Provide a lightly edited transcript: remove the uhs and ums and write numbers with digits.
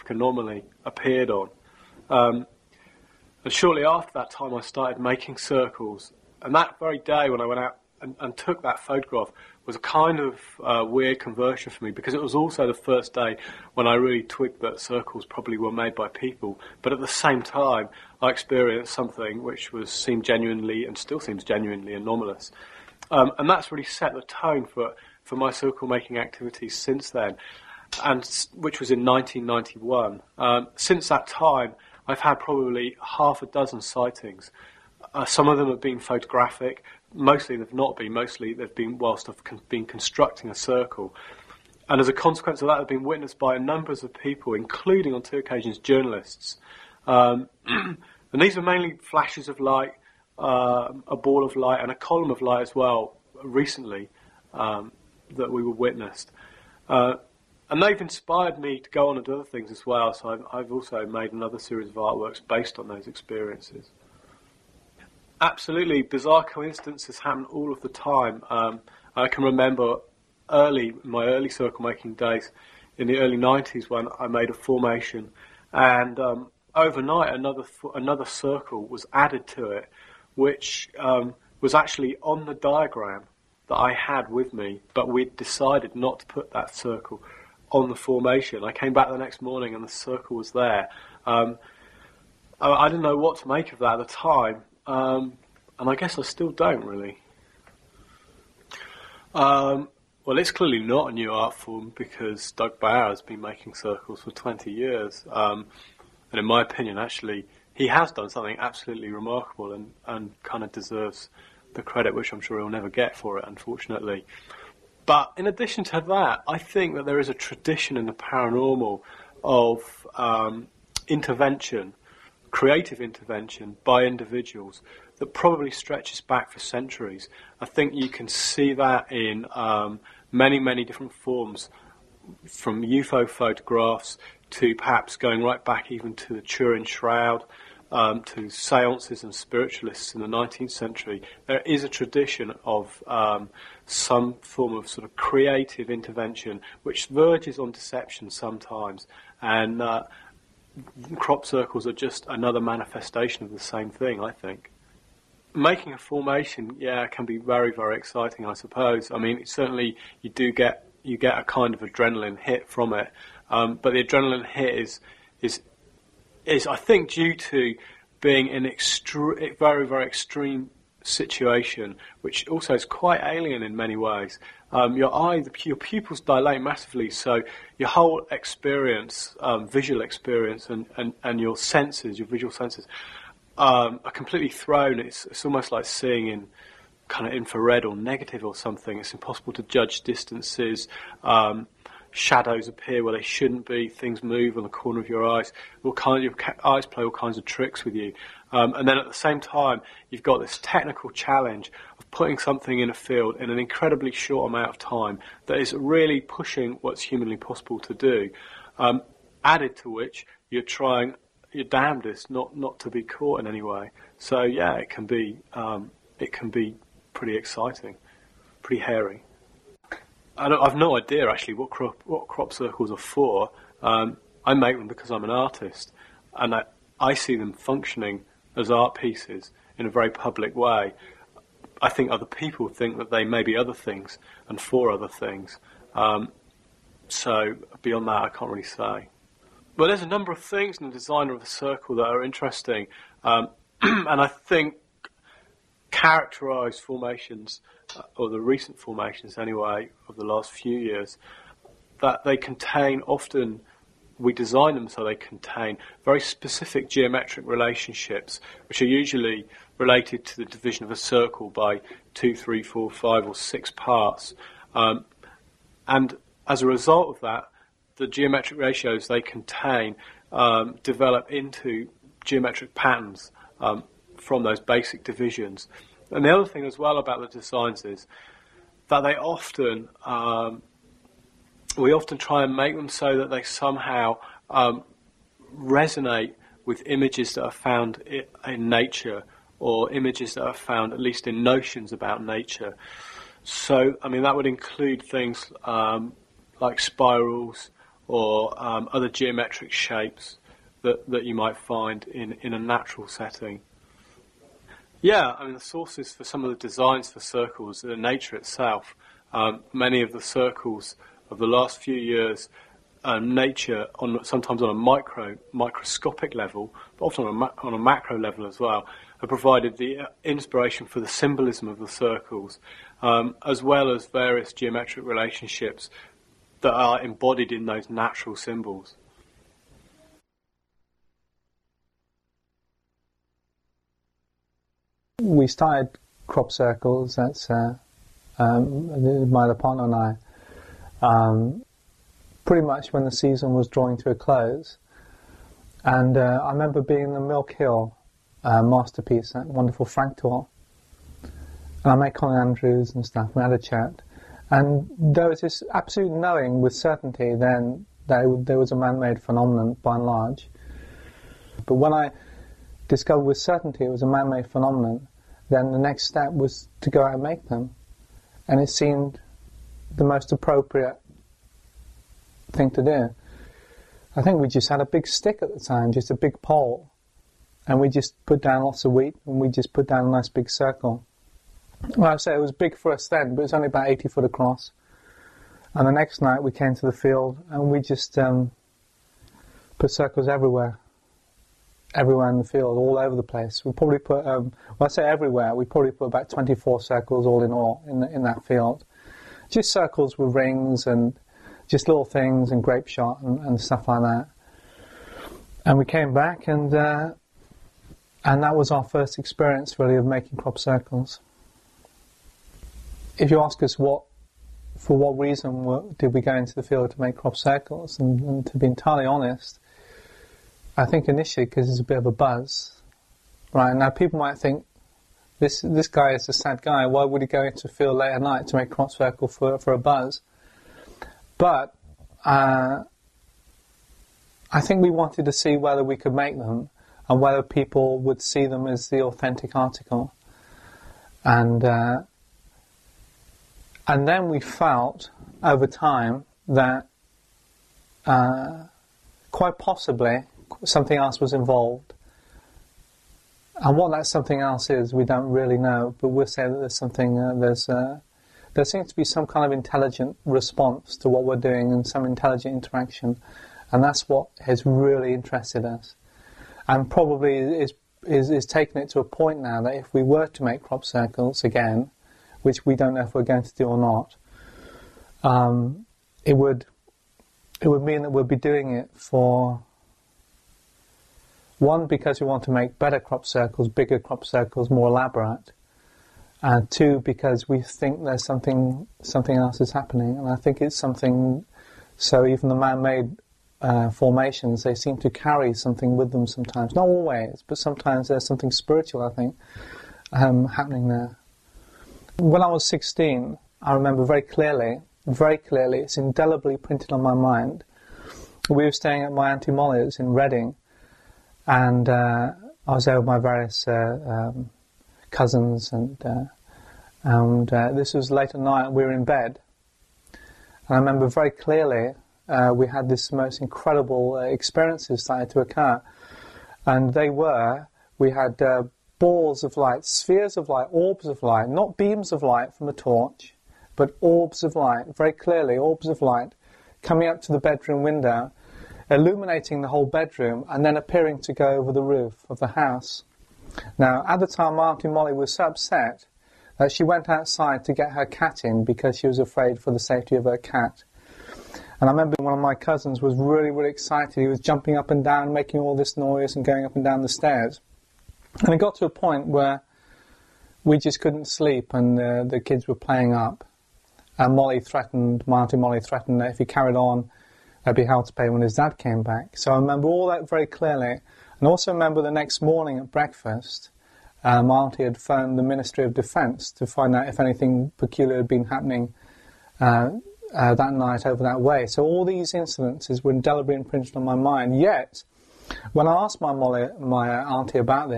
anomaly appeared on. And shortly after that time, I started making circles. And that very day when I went out and took that photograph was a kind of weird conversion for me, because it was also the first day when I really twigged that circles probably were made by people. But at the same time, I experienced something which seemed genuinely, and still seems genuinely, anomalous. And that's really set the tone for my circle making activities since then, and which was in 1991. Since that time, I've had probably half a dozen sightings. Some of them have been photographic. Mostly they've not been. Mostly they've been whilst I've been constructing a circle. And as a consequence of that, they've been witnessed by numbers of people, including on 2 occasions journalists. And these are mainly flashes of light, a ball of light and a column of light as well, recently, that we were witnessed. And they've inspired me to go on and do other things as well. So I've also made another series of artworks based on those experiences. Absolutely, bizarre coincidences happen all of the time. I can remember my early circle making days in the early 90s when I made a formation, and overnight another circle was added to it, which was actually on the diagram that I had with me, but we'd decided not to put that circle on the formation. I came back the next morning and the circle was there. I didn't know what to make of that at the time. And I guess I still don't really. Well, it's clearly not a new art form, because Doug Bauer has been making circles for 20 years. And in my opinion, actually, he has done something absolutely remarkable and kind of deserves the credit, which I'm sure he'll never get for it, unfortunately. But in addition to that, I think that there is a tradition in the paranormal of intervention, creative intervention by individuals that probably stretches back for centuries. I think you can see that in many, many different forms, from UFO photographs to perhaps going right back even to the Turin Shroud, to seances and spiritualists in the 19th century. There is a tradition of some form of sort of creative intervention which verges on deception sometimes, and crop circles are just another manifestation of the same thing, I think. Making a formation, can be very, very exciting, I suppose. I mean, certainly you get a kind of adrenaline hit from it, but the adrenaline hit is I think due to being in a very, very extreme situation, which also is quite alien in many ways. Your pupils dilate massively, so your whole experience, visual experience, and your senses, your visual senses, are completely thrown. It's almost like seeing in kind of infrared or negative or something. It's impossible to judge distances. Shadows appear where they shouldn't be. Things move on the corner of your eyes. Your eyes play all kinds of tricks with you. And then at the same time, you've got this technical challenge of putting something in a field in an incredibly short amount of time that is really pushing what's humanly possible to do. Added to which, you're trying your damnedest not to be caught in any way. So yeah, it can be pretty exciting, pretty hairy. I've no idea actually what crop circles are for. I make them because I'm an artist, and I see them functioning as art pieces in a very public way. I think other people think that they may be other things and for other things. So beyond that, I can't really say. Well, there's a number of things in the design of the circle that are interesting, and I think characterised formations, or the recent formations anyway, of the last few years, that they contain, often we design them so they contain very specific geometric relationships, which are usually related to the division of a circle by 2, 3, 4, 5 or 6 parts. And as a result of that, the geometric ratios they contain develop into geometric patterns from those basic divisions. And the other thing as well about the designs is that they often, we often try and make them so that they somehow resonate with images that are found in nature, or images that are found at least in notions about nature. So, I mean, that would include things like spirals or other geometric shapes that you might find in a natural setting. Yeah, I mean, the sources for some of the designs for circles are nature itself. Many of the circles of the last few years, nature, sometimes on a microscopic level, but often on a macro level as well, have provided the inspiration for the symbolism of the circles, as well as various geometric relationships that are embodied in those natural symbols. We started Cropcircles, that's my other partner and I, pretty much when the season was drawing to a close. And I remember being in the Milk Hill masterpiece, that wonderful Frank tour. And I met Colin Andrews and stuff, we had a chat. And there was this absolute knowing with certainty then that there was a man-made phenomenon by and large. But when I discovered with certainty it was a man-made phenomenon, then the next step was to go out and make them. And it seemed the most appropriate thing to do. I think we just had a big stick at the time, just a big pole, and we just put down lots of wheat and we just put down a nice big circle. Well, I say it was big for us then, but it was only about 80 foot across. And the next night we came to the field and we just put circles everywhere in the field, all over the place. We probably put, well, I say everywhere, we probably put about 24 circles all in all in that field. Just circles with rings and just little things and grape shot and stuff like that. And we came back and that was our first experience really of making Cropcircles. If you ask us for what reason did we go into the field to make Cropcircles, and to be entirely honest, I think initially because there's a bit of a buzz. Right, now people might think, this guy is a sad guy, why would he go into the field late at night to make Cropcircle for a buzz? But I think we wanted to see whether we could make them and whether people would see them as the authentic article. And then we felt over time that quite possibly something else was involved. And what that something else is, we don't really know, but we'll say that there's something, there seems to be some kind of intelligent response to what we're doing and some intelligent interaction. And that's what has really interested us. And probably is taking it to a point now that if we were to make Cropcircles again, which we don't know if we're going to do or not, it would mean that we'll be doing it for, one, because we want to make better Cropcircles, bigger Cropcircles, more elaborate, and two, because we think there's something else is happening, and I think it's something. So even the man-made formations, they seem to carry something with them sometimes. Not always, but sometimes there's something spiritual, I think, happening there. When I was 16, I remember very clearly, it's indelibly printed on my mind. We were staying at my Auntie Molly's in Reading, and I was there with my various cousins, and this was late at night, and we were in bed. And I remember very clearly we had this most incredible experiences started to occur, and we had balls of light, spheres of light, orbs of light, not beams of light from a torch, but orbs of light, very clearly orbs of light, coming up to the bedroom window, illuminating the whole bedroom, and then appearing to go over the roof of the house. Now, at the time, my Auntie Molly was so upset that she went outside to get her cat in because she was afraid for the safety of her cat. And I remember one of my cousins was really, really excited. He was jumping up and down, making all this noise and going up and down the stairs. And it got to a point where we just couldn't sleep, and the kids were playing up. And my Auntie Molly threatened that if he carried on, there'd be hell to pay when his dad came back. So I remember all that very clearly. And also remember the next morning at breakfast, my auntie had phoned the Ministry of Defence to find out if anything peculiar had been happening that night over that way. So all these incidences were indelibly imprinted on my mind. Yet, when I asked my auntie about this,